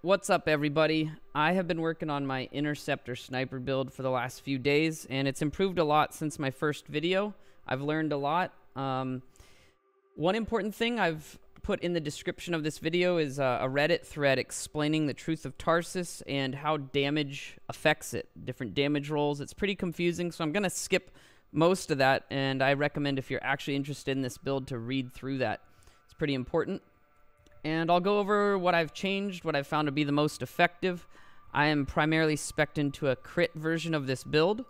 What's up, everybody? I have been working on my Interceptor sniper build for the last few days, and it's improved a lot since my first video. I've learned a lot. One important thing I've put in the description of this video is a Reddit thread explaining the truth of Tarsis and how damage affects it, different damage rolls. It's pretty confusing, so I'm going to skip most of that, and I recommend if you're actually interested in this build to read through that. It's pretty important. And I'll go over what I've changed, what I've found to be the most effective. I am primarily spec'd into a crit version of this build,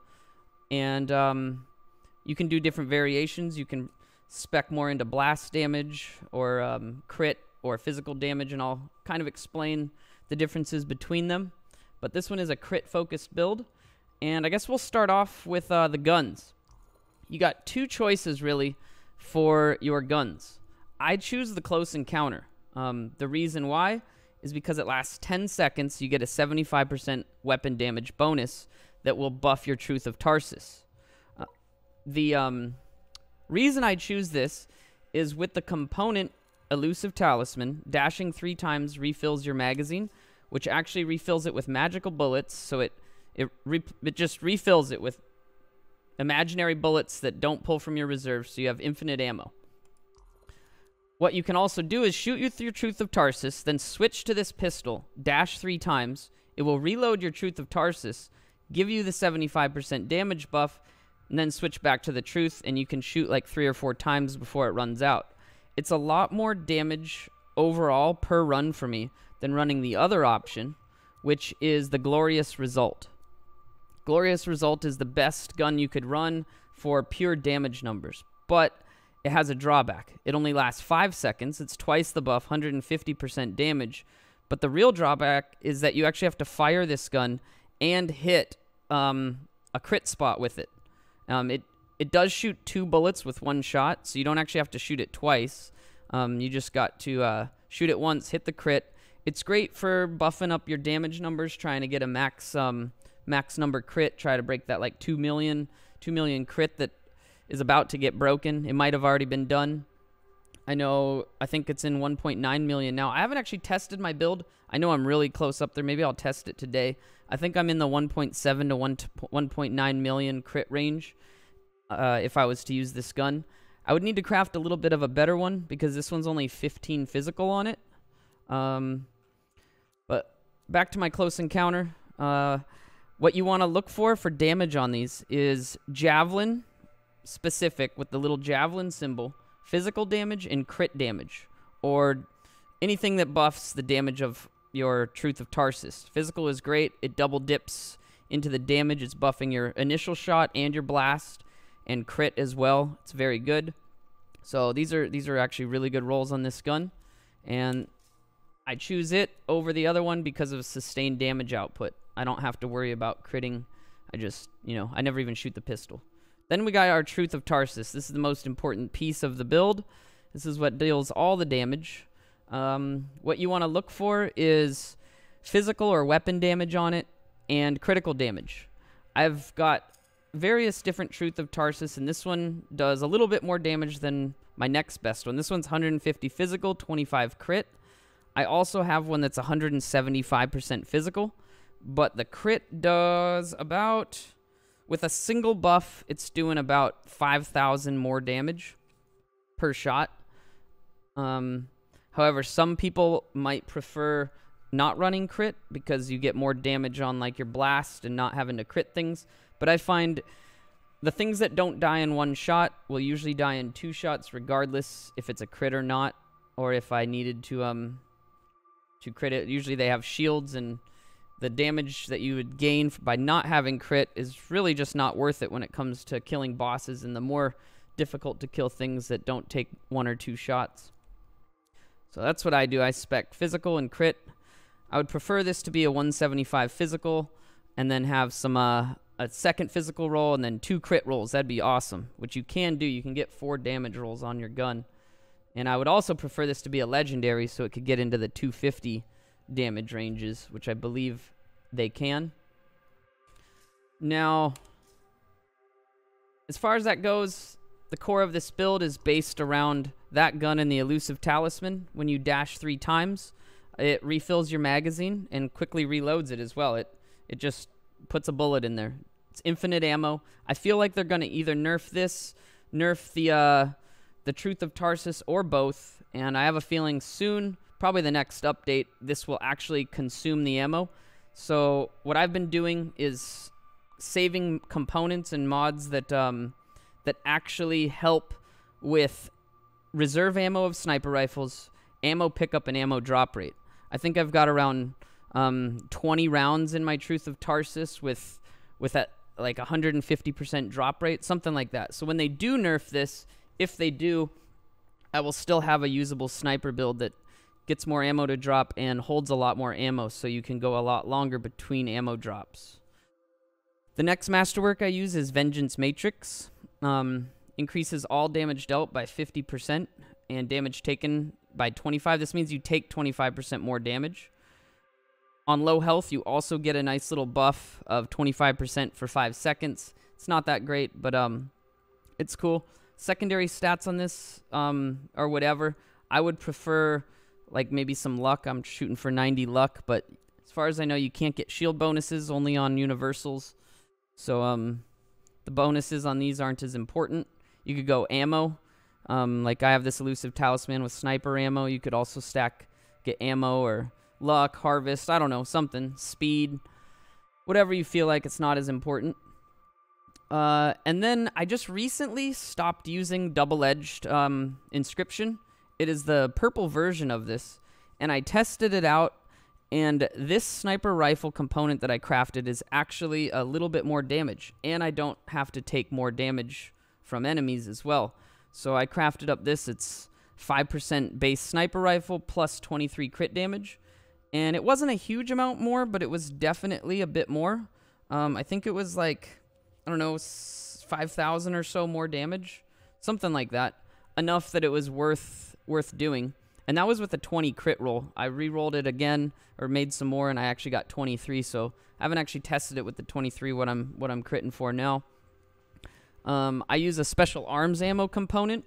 and you can do different variations. You can spec more into blast damage or crit or physical damage, and I'll kind of explain the differences between them. But this one is a crit-focused build, and I guess we'll start off with the guns. You got two choices, really, for your guns. I choose the close encounter. The reason why is because it lasts 10 seconds. You get a 75% weapon damage bonus that will buff your Truth of Tarsis. The reason I choose this is with the component Elusive Talisman, dashing 3 times refills your magazine, which actually refills it with magical bullets, so it just refills it with imaginary bullets that don't pull from your reserves, so you have infinite ammo. What you can also do is shoot with your Truth of Tarsis, then switch to this pistol, dash 3 times. It will reload your Truth of Tarsis, give you the 75% damage buff, and then switch back to the Truth, and you can shoot like 3 or 4 times before it runs out. It's a lot more damage overall per run for me than running the other option, which is the Glorious Result. Glorious Result is the best gun you could run for pure damage numbers, but it has a drawback. It only lasts 5 seconds. It's twice the buff, 150% damage. But the real drawback is that you actually have to fire this gun and hit a crit spot with it. It does shoot 2 bullets with 1 shot, so you don't actually have to shoot it twice. You just got to shoot it once, hit the crit. It's great for buffing up your damage numbers, trying to get a max number crit, try to break that like 2 million crit that is about to get broken. It might have already been done. I think it's in 1.9 million now. I haven't actually tested my build. I know I'm really close up there. Maybe I'll test it today. I think I'm in the 1.7 to 1.9 million crit range if I was to use this gun. I would need to craft a little bit of a better one because this one's only 15 physical on it. But back to my close encounter. What you want to look for damage on these is Javelin specific with the little javelin symbol, physical damage, and crit damage, or anything that buffs the damage of your Truth of Tarsis. Physical is great. It double dips into the damage. It's buffing your initial shot and your blast, and crit as well. It's very good. So these are actually really good rolls on this gun, and I choose it over the other one because of sustained damage output. I don't have to worry about critting. I never even shoot the pistol. Then we got our Truth of Tarsis. This is the most important piece of the build. This is what deals all the damage. What you want to look for is physical or weapon damage on it and critical damage. I've got various different Truth of Tarsis, and this one does a little bit more damage than my next best one. This one's 150 physical, 25 crit. I also have one that's 175% physical, but the crit does about... With a single buff, it's doing about 5,000 more damage per shot. However, some people might prefer not running crit because you get more damage on like your blast and not having to crit things. But I find the things that don't die in 1 shot will usually die in 2 shots regardless if it's a crit or not, or if I needed to crit it. Usually they have shields, and the damage that you would gain by not having crit is really just not worth it when it comes to killing bosses and the more difficult to kill things that don't take 1 or 2 shots. So that's what I do. I spec physical and crit. I would prefer this to be a 175 physical and then have some a second physical roll and then 2 crit rolls. That'd be awesome, which you can do. You can get 4 damage rolls on your gun. And I would also prefer this to be a legendary so it could get into the 250 damage ranges, which I believe they can. Now, as far as that goes, the core of this build is based around that gun and the Elusive Talisman. When you dash 3 times, it refills your magazine and quickly reloads it as well. It just puts a bullet in there. It's infinite ammo. I feel like they're going to either nerf this, nerf the Truth of Tarsis, or both. And I have a feeling soon, probably the next update, this will actually consume the ammo. So what I've been doing is saving components and mods that that actually help with reserve ammo of sniper rifles, ammo pickup, and ammo drop rate. I think I've got around 20 rounds in my Truth of Tarsis with that like 150% drop rate, something like that. So when they do nerf this, if they do, I will still have a usable sniper build that gets more ammo to drop and holds a lot more ammo, so you can go a lot longer between ammo drops. The next masterwork I use is Vengeance Matrix. Increases all damage dealt by 50% and damage taken by 25%. This means you take 25% more damage. On low health, you also get a nice little buff of 25% for 5 seconds. It's not that great, but it's cool. Secondary stats on this, or whatever, I would prefer like maybe some luck. I'm shooting for 90 luck, but as far as I know, you can't get shield bonuses, only on universals. So the bonuses on these aren't as important. You could go ammo. Like I have this elusive talisman with sniper ammo. You could also get ammo or luck, harvest, I don't know, something, speed, whatever you feel like. It's not as important. And then I just recently stopped using double-edged inscription. It is the purple version of this, and I tested it out, and this sniper rifle component that I crafted is actually a little bit more damage, and I don't have to take more damage from enemies as well. So I crafted up this. It's 5% base sniper rifle plus 23 crit damage, and it wasn't a huge amount more, but it was definitely a bit more. I think it was like, I don't know, 5,000 or so more damage, something like that. Enough that it was worth doing. And that was with a 20 crit roll. I re-rolled it again, or made some more, and I actually got 23. So I haven't actually tested it with the 23. What I'm critting for now. I use a special arms ammo component.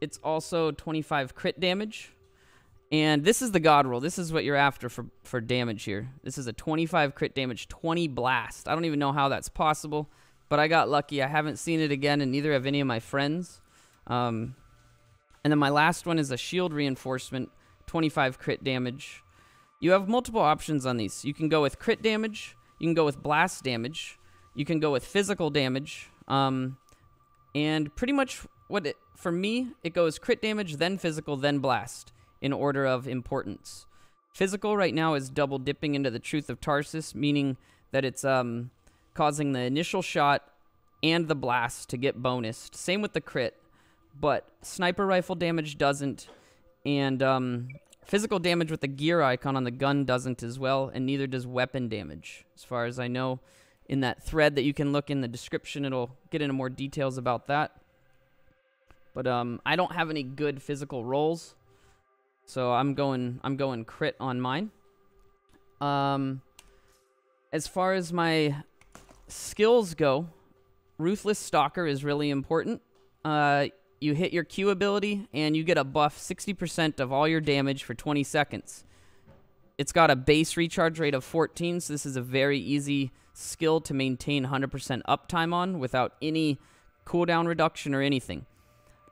It's also 25 crit damage. And this is the god roll. This is what you're after for damage here. This is a 25 crit damage, 20 blast. I don't even know how that's possible, but I got lucky. I haven't seen it again, and neither have any of my friends. And then my last one is a shield reinforcement, 25 crit damage. You have multiple options on these. You can go with crit damage. You can go with blast damage. You can go with physical damage. And pretty much for me, it goes crit damage, then physical, then blast in order of importance. Physical right now is double dipping into the Truth of Tarsis, meaning that it's causing the initial shot and the blast to get bonused. Same with the crit, but sniper rifle damage doesn't, and physical damage with the gear icon on the gun doesn't as well, and neither does weapon damage. As far as I know, in that thread that you can look in the description, it'll get into more details about that. But I don't have any good physical rolls, so I'm going crit on mine. As far as my skills go, Ruthless Stalker is really important. You hit your Q ability, and you get a buff 60% of all your damage for 20 seconds. It's got a base recharge rate of 14, so this is a very easy skill to maintain 100% uptime on without any cooldown reduction or anything.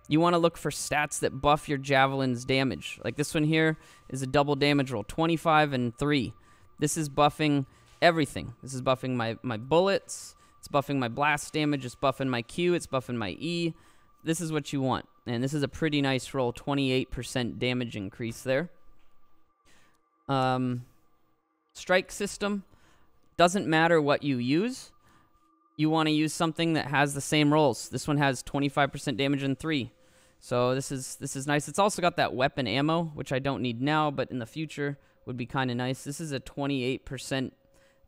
You want to look for stats that buff your javelin's damage. Like this one here is a double damage roll, 25 and 3. This is buffing everything. This is buffing my bullets. It's buffing my blast damage. It's buffing my Q. It's buffing my E. This is what you want. And this is a pretty nice roll, 28% damage increase there. Strike system. Doesn't matter what you use. You want to use something that has the same rolls. This one has 25% damage and 3. So this is nice. It's also got that weapon ammo, which I don't need now, but in the future would be kind of nice. This is a 28%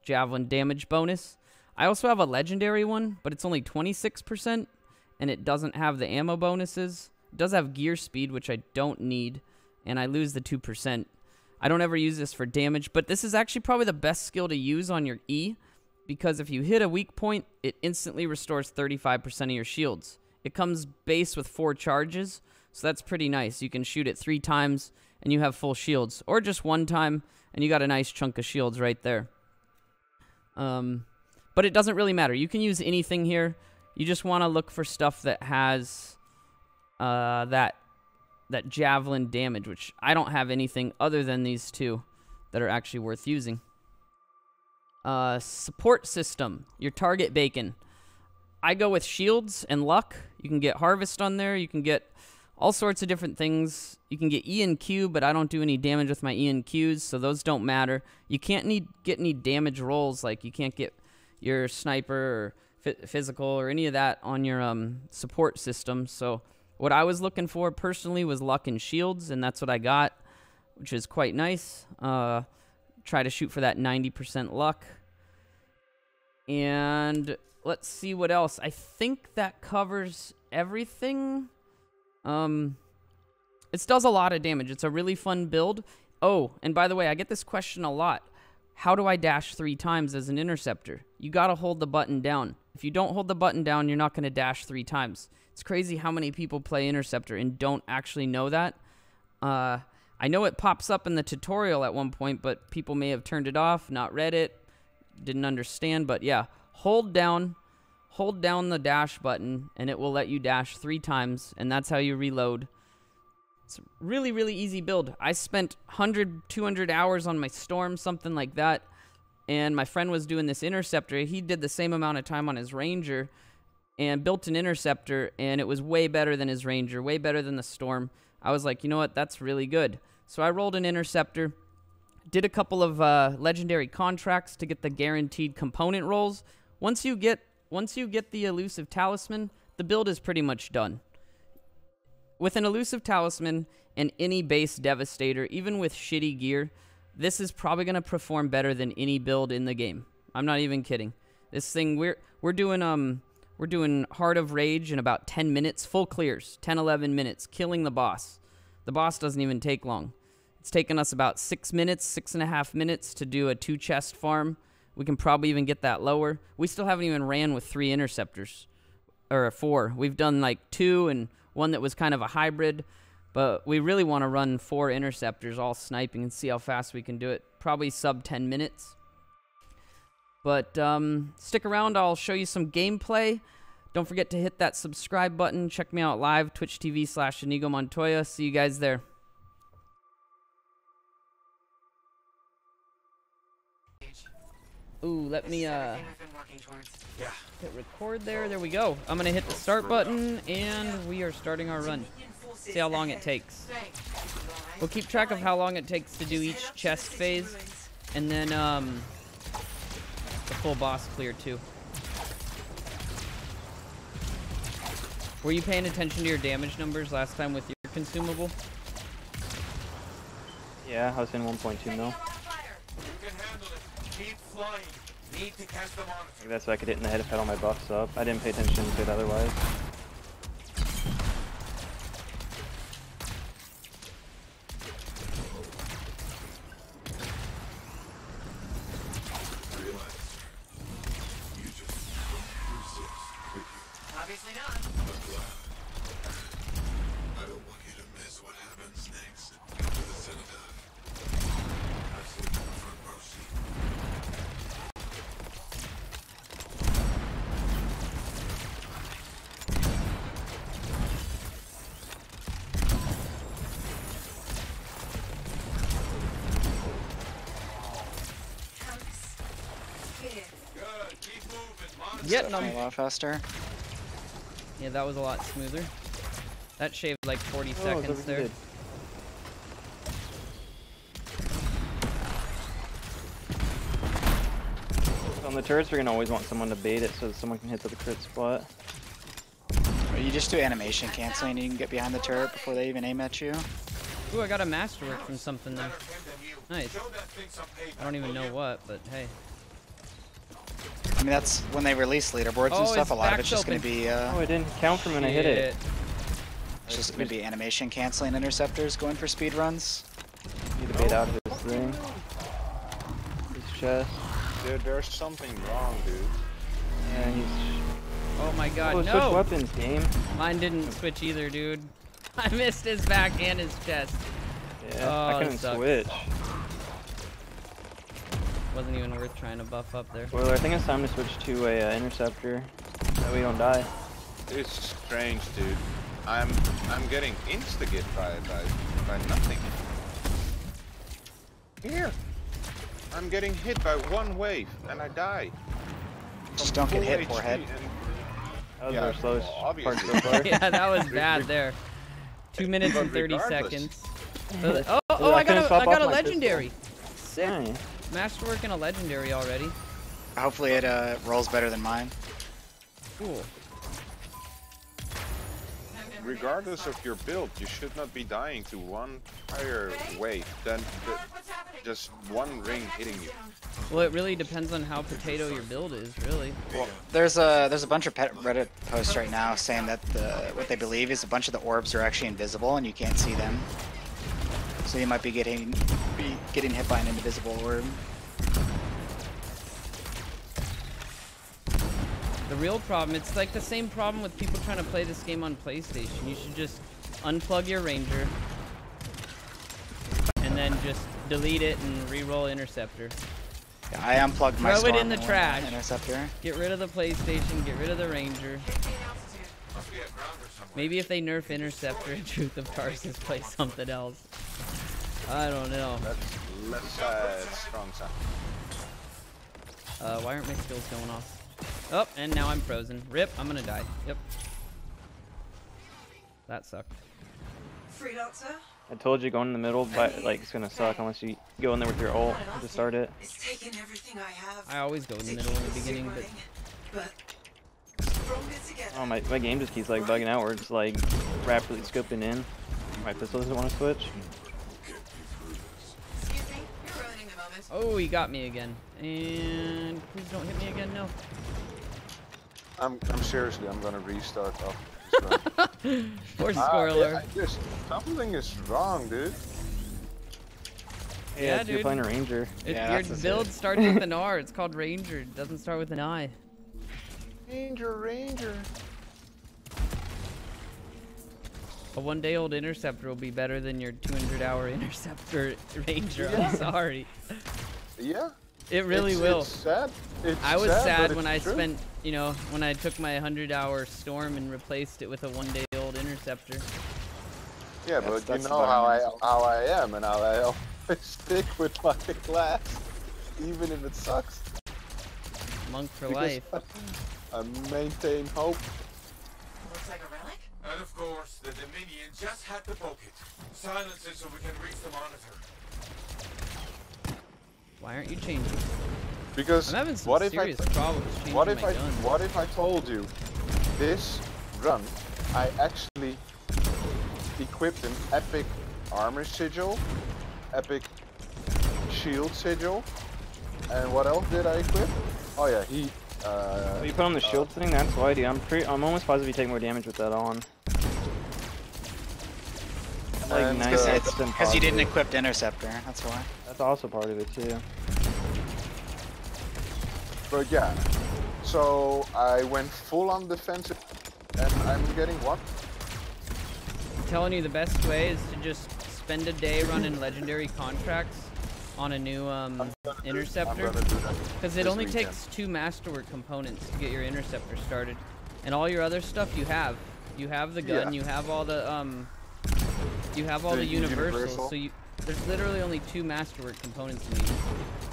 javelin damage bonus. I also have a legendary one, but it's only 26%, and it doesn't have the ammo bonuses. It does have gear speed, which I don't need, and I lose the 2%. I don't ever use this for damage, but this is actually probably the best skill to use on your E, because if you hit a weak point, it instantly restores 35% of your shields. It comes base with 4 charges, so that's pretty nice. You can shoot it 3 times, and you have full shields. Or just 1 time, and you got a nice chunk of shields right there. But it doesn't really matter. You can use anything here. You just want to look for stuff that has that javelin damage, which I don't have anything other than these 2 that are actually worth using. Support system, your target bacon. I go with shields and luck. You can get harvest on there. You can get all sorts of different things. You can get E and Q, but I don't do any damage with my E and Qs, so those don't matter. You can't get any damage rolls, like you can't get your sniper or physical or any of that on your support system. So what I was looking for personally was luck and shields, and that's what I got, which is quite nice. Try to shoot for that 90% luck. And let's see what else. I think that covers everything. It does a lot of damage. It's a really fun build. Oh, and by the way, I get this question a lot. How do I dash 3 times as an interceptor? You gotta hold the button down. If you don't hold the button down, you're not gonna dash 3 times. It's crazy how many people play interceptor and don't actually know that. I know it pops up in the tutorial at one point, but people may have turned it off, not read it, didn't understand. But yeah, hold down the dash button, and it will let you dash 3 times, and that's how you reload. It's a really, really easy build. I spent 100, 200 hours on my Storm, something like that, and my friend was doing this Interceptor. He did the same amount of time on his Ranger and built an Interceptor, and it was way better than his Ranger, way better than the Storm. I was like, you know what, that's really good. So I rolled an Interceptor, did a couple of legendary contracts to get the guaranteed component rolls. Once you get the elusive talisman, the build is pretty much done. With an elusive talisman and any base devastator, even with shitty gear, this is probably going to perform better than any build in the game. I'm not even kidding. This thing, we're doing Heart of Rage in about 10 minutes, full clears, 10, 11 minutes, killing the boss. The boss doesn't even take long. It's taken us about 6 minutes, 6.5 minutes to do a 2 chest farm. We can probably even get that lower. We still haven't even ran with 3 interceptors, or 4. We've done like 2 and 1 that was kind of a hybrid, but we really want to run 4 interceptors all sniping and see how fast we can do it. Probably sub 10 minutes. But stick around, I'll show you some gameplay. Don't forget to hit that subscribe button. Check me out live, Twitch TV/Inigo Montoya. See you guys there. Ooh, let me hit record there. There we go. I'm gonna hit the start button, and we are starting our run. See how long it takes. We'll keep track of how long it takes to do each chest phase, and then the full boss clear too. Were you paying attention to your damage numbers last time with your consumable? Yeah, I was in 1.2 mil. That's why I could hit in the head if I had all my buffs up. I didn't pay attention to it otherwise. Obviously not. I don't want you to miss what happens next. After the cenotaph. I've seen the front row seat. Good, keep moving. Getting them. A lot faster. Yeah, that was a lot smoother. That shaved like 40 seconds there. On the turrets, we're gonna always want someone to bait it so that someone can hit to the crit spot. Or you just do animation canceling and you can get behind the turret before they even aim at you. Ooh, I got a masterwork from something there. Nice. I don't even know what, but hey. I mean, that's when they release leaderboards and stuff. A lot of it's just going to be. Oh, it didn't count from when I hit it. It's just going to be animation canceling interceptors going for speed runs. Need to bait out his thing. His chest. Dude, there's something wrong, dude. Yeah, Oh my god, Oh, switch no! weapons, game. Mine didn't switch either, dude. I missed his back and his chest. Yeah, Oh, I that couldn't sucks. switch. Wasn't even worth trying to buff up there. Spoiler, I think it's time to switch to a Interceptor. That way we don't die. It's strange, dude. I'm getting insta-hit by nothing. Here. I'm getting hit by one wave and I die. Just don't get hit, forehead. That was Yeah, our slowest well, part obviously. so far. Yeah, that was bad there. 2 minutes But and 30 regardless. seconds. Oh, Dude, I couldn't I stop got off a my legendary. Sick. Dang. Masterwork and a legendary already. Hopefully it rolls better than mine. Cool. Regardless of your build, you should not be dying to one higher wave than just one ring hitting you. Well, it really depends on how potato your build is, really. Well, there's a bunch of Reddit posts right now saying that what they believe is a bunch of the orbs are actually invisible and you can't see them. So you might be getting hit by an invisible orb. The real problem, it's like the same problem with people trying to play this game on PlayStation. You should just unplug your Ranger and then just delete it and re-roll Interceptor. Yeah, I unplugged my Throw it Storm in the and trash. Interceptor. Get rid of the PlayStation, get rid of the Ranger. Must be a grounder somewhere. Maybe if they nerf Interceptor in Truth of Tarsis, play something else. I don't know. That's less strong sound. Why aren't my skills going off? Oh, and now I'm frozen. Rip, I'm gonna die. Yep. That sucked. Freelance, sir? I told you going in the middle, but like it's gonna suck unless you go in there with your ult to start it. It's taken everything I have. I always go in the middle in the beginning, but stronger together. Oh, my game just keeps like bugging out where it's like rapidly scoping in. My pistol doesn't want to switch. Excuse me, you're ruining the moment. oh, he got me again. And please don't hit me again. No. I'm seriously, I'm gonna restart off this run. Poor Squirrler. Something is wrong, dude. Yeah, You're dude. playing a Ranger. Yeah, Your that's build it. starts with an R. It's called Ranger. It doesn't start with an I. Ranger. A one-day-old Interceptor will be better than your 200-hour Interceptor Ranger. I'm sorry. Yeah. It really It's- will. It's sad. It's I was sad but when it's I true. spent, you know, when I took my 100-hour Storm and replaced it with a one-day-old Interceptor. Yeah, That's- but you that's the know how bottom I am and how I always stick with my class, even if it sucks. Monk for Because life. I maintain hope. Looks like a relic? And of course, the Dominion just had to poke it. Silence it so we can reach the monitor. Why aren't you changing? Because I'm having some what if serious problems changing what my if gun. what if I told you this run I actually equipped an epic armor sigil, epic shield sigil, and what else did I equip? Oh yeah, heat. Oh, you put on the shield thing? That's why, dude. I'm almost positive you take more damage with that on. Like And, 90% Because you didn't positive. equip Interceptor, that's why. That's also part of it too. But yeah, so I went full on defensive, and I'm getting what? I'm telling you the best way is to just spend a day running legendary contracts on a new Interceptor. I'm gonna do that. Because it this only weekend. takes 2 Masterwork components to get your Interceptor started. And all your other stuff you have. You have the gun, Yeah. you have all the The universals, universal. so there's literally only 2 Masterwork components you need.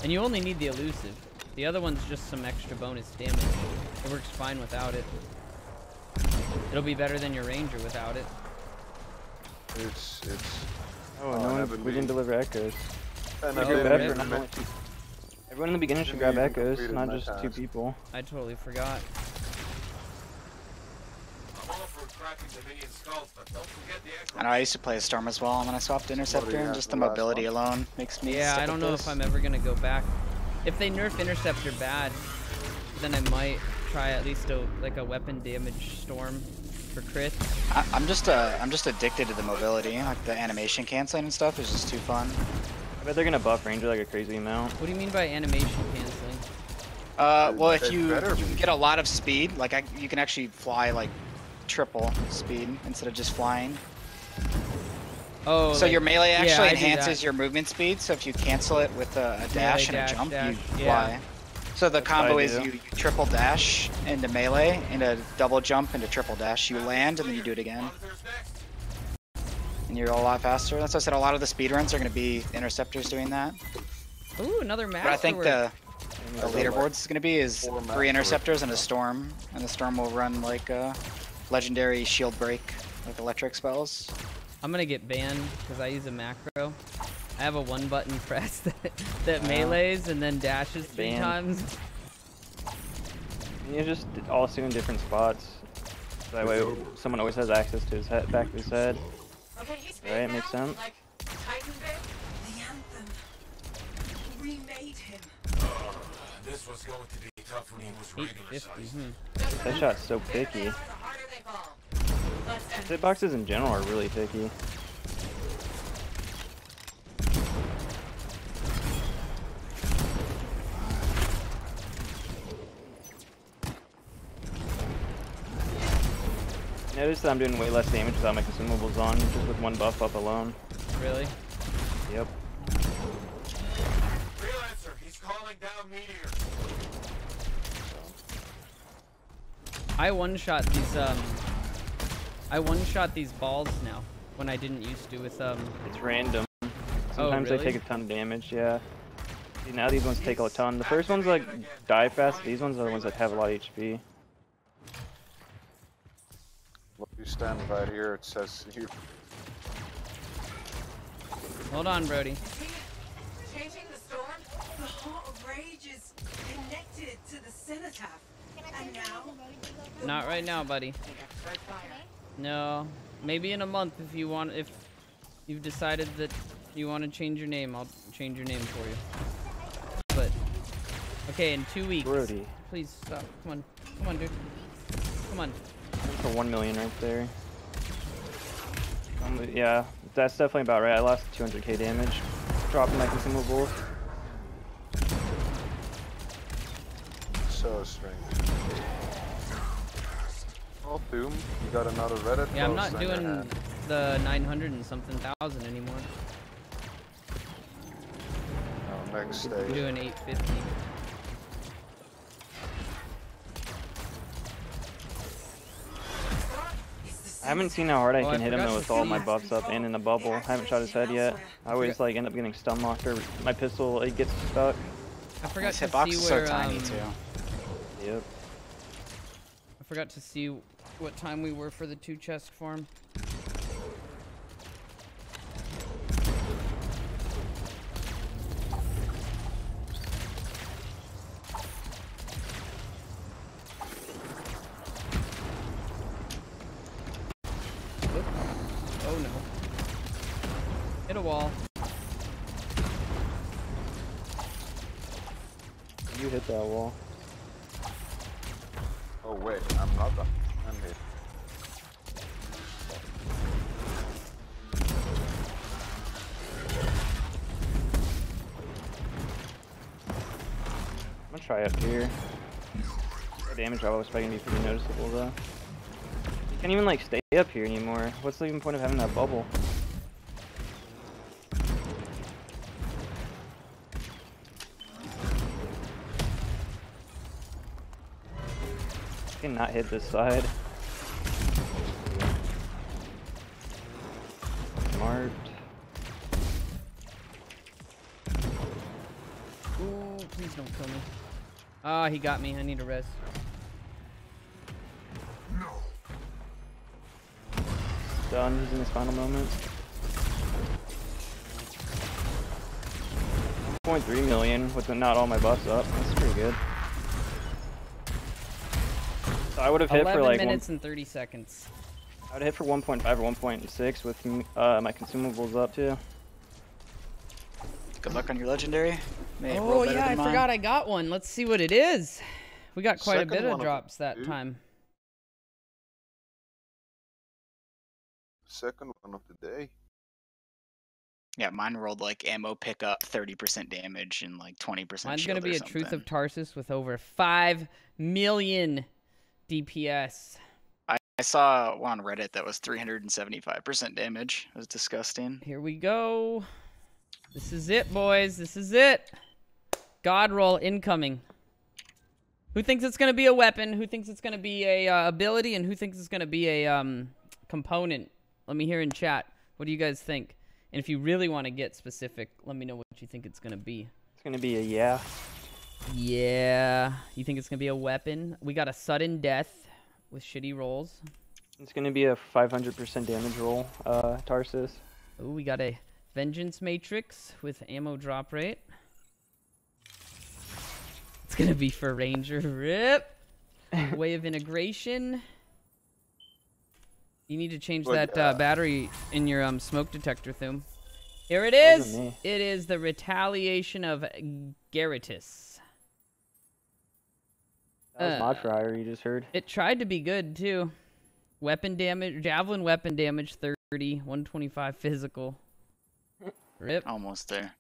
And you only need the elusive. The other one's just some extra bonus damage. It works fine without it. It'll be better than your Ranger without it. It's Oh, Oh, no one, haven't we didn't been- deliver echoes. and Oh, I've Feel been bad yeah. for not only everyone in the beginning should grab Didn't even echoes, completed not my just 2 task. people. I totally forgot. I'm all for cracking Dominion skulls, but don't forget the echo. I know I used to play a Storm as well, and when I swapped Interceptor, yeah, just the the last mobility one. alone makes me Yeah, stick I don't with know this. if I'm ever gonna go back. If they nerf Interceptor bad, then I might try at least a weapon damage Storm for crits. I'm just addicted to the mobility, like the animation canceling and stuff is just too fun. I bet they're gonna buff Ranger like a crazy amount. What do you mean by animation canceling? Well, if They you better can be. get a lot of speed, like you can actually fly like triple speed instead of just flying. Oh, So like, your melee yeah, actually I do enhances that. your movement speed. So if you cancel it with a dash and dash, a jump, dash, you yeah. fly. So the That's what I combo is do. you triple dash into melee, into double jump into triple dash. You land and then you do it again. And you're a lot faster. That's why I said a lot of the speedruns are going to be interceptors doing that. Ooh, another But I think masterwork. the leaderboard is going to be is 4 3 interceptors and a masterworks. storm. And the storm will run like legendary shield break, like electric spells. I'm gonna get banned because I use a macro. I have a one-button press that melees and then dashes 3 Banned. times. You just all sit in different spots. So that way, someone always has access to his head, back of his head. Okay, he's Right, makes sense. Like Titan bit. The Anthem. Remade him. This was going to be tough when he was regular 850. size. That shot's so picky. The harder they fall. Let's end Hitboxes in general are really picky. Notice that I'm doing way less damage without my consumables on, just with one buff up alone. Really? Yep. Freelancer, he's calling down meteors. I one-shot these I one-shot these balls now when I didn't used to with It's random. Sometimes really? they take a ton of damage, yeah. See, now these ones take a ton. The first ones like die fast, these ones are the ones that have a lot of HP. Look, you stand right here. It says you. Hold on, Brody. Changing the storm? The heart of rage is connected to the cenotaph. And now, Not right now, buddy. red fire. No. Maybe in a month if you want if you've decided that you want to change your name, I'll change your name for you. But okay, in 2 weeks. Brody. Please stop. Come on. Come on, dude. Come on. For 1 million right there. Yeah, that's definitely about right. I lost 200k damage. Dropping my consumables. So strange. Well, Doom, you got another Reddit Yeah, I'm post not on your doing hand. the 900 and something thousand anymore. Oh, next I'm stage. doing 850. I haven't seen how hard I Oh, I can hit him forgot though to with all see- my buffs up and in the bubble. I haven't shot his head yet. I always like end up getting stun locked or my pistol it gets stuck. I forgot This to hitbox see is where so tiny too. Yep. I forgot to see what time we were for the 2 chest farm. Oop. Oh no. Hit a wall. You hit that wall. Oh wait, I'm not. I'm hit. I'm gonna try up here. The damage drop was probably gonna be pretty noticeable though. You can't even like stay up here anymore. What's the even point of having that bubble? I cannot hit this side. Smart. Ooh, please don't kill me. Ah, he got me. I need a res. Done. He's in his final moments. 1.3 million with not all my buffs up. That's pretty good. So I would have hit 11 for like minutes and 30 seconds. I would hit for 1.5 or 1.6 with my consumables up too. Good luck on your legendary. May it roll Oh better yeah, I than mine. forgot I got one. Let's see what it is. We got quite a Second bit one of of drops the that two. time. Second one of the day. Yeah, mine rolled like ammo pickup, 30% damage, and like 20% Mine's shield gonna be or a Truth something. of Tarsis with over 5 million DPS. I saw one on Reddit that was 375% damage. It was disgusting. Here we go. This is it, boys. This is it. God roll incoming. Who thinks it's gonna be a weapon? Who thinks it's gonna be a ability? And who thinks it's gonna be a component? Let me hear in chat. What do you guys think? And if you really want to get specific, let me know what you think it's gonna be. It's gonna be a yeah. Yeah. You think it's gonna be a weapon? We got a sudden death with shitty rolls. It's gonna be a 500% damage roll, Tarsis. Ooh, we got a Vengeance Matrix with ammo drop rate. It's gonna be for Ranger. Rip. Way of integration. You need to change that battery in your smoke detector, Thum. Here it is. Wasn't me. It is the Retaliation of Garrotus. That was mod fryer, you just heard. It tried to be good too. Weapon damage, javelin weapon damage 30, 125 physical. Rip. Almost there.